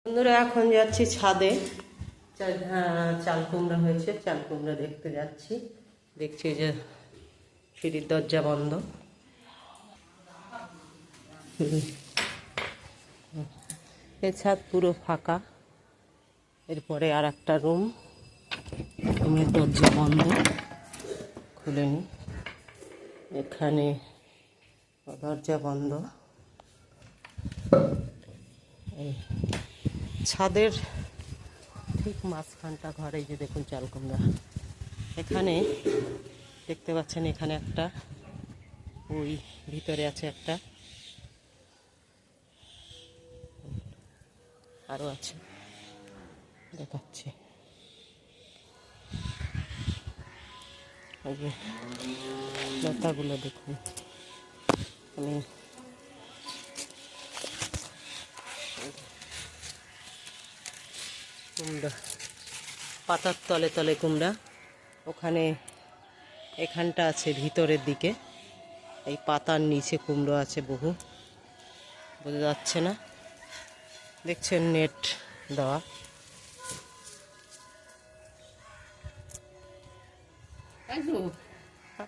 বন্ধুরা এখন যাচ্ছি ছাদে। চাল কুমড়া হয়েছে, চাল কুমড়া দেখতে যাচ্ছি। দেখছি যে সিঁড়ির দরজা বন্ধ। এ ছাদ পুরো ফাঁকা। এরপরে আর একটা রুমের দরজা বন্ধ, খুলেনি। এখানে দরজা বন্ধ। ছাদের ঠিক মাঝখানটা ঘরে যে দেখুন চাল কুমড়া। এখানে দেখতে পাচ্ছেন, এখানে একটা, ওই ভিতরে আছে একটা, আরও আছে, দেখাচ্ছি। ওই যে লতাগুলো দেখুন। আমি কুমড়া, পাতার তলে তলে কুমড়া। ওখানে এখানটা আছে ভিতরের দিকে, এই পাতার নিচে কুমড়ো আছে বহু, বোঝা যাচ্ছে না। দেখছেন নেট দেওয়া।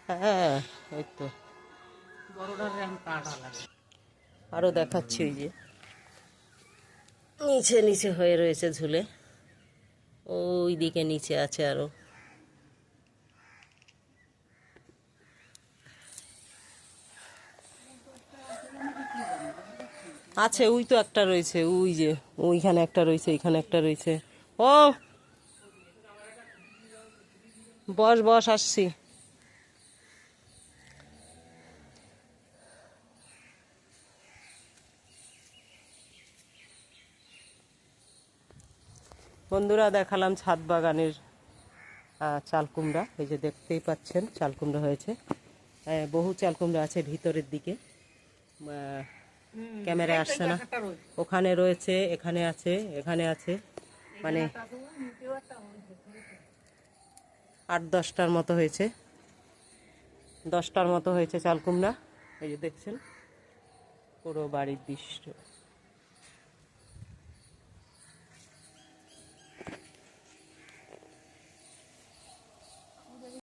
হ্যাঁ, ওই তো আরো দেখাচ্ছি। ওই যে নিচে নিচে হয়ে রয়েছে ঝুলে, ওই দিকে নিচে আছে আরো। আছে, ওই তো একটা রয়েছে, ওই যে ওইখানে একটা রয়েছে, এখানে একটা রয়েছে। ও বস বস, আসছি। বন্ধুরা, দেখালাম ছাদ বাগানের চাল কুমড়া। এই যে দেখতেই পাচ্ছেন চাল কুমড়া হয়েছে, বহু চাল কুমড়া আছে ভিতরের দিকে। ক্যামেরায় আসছে না। ওখানে রয়েছে, এখানে আছে, এখানে আছে, মানে 8-10টার মতো হয়েছে, 10টার মতো হয়েছে চাল কুমড়া। এই যে দেখছেন পুরো বাড়ির দৃশ্য।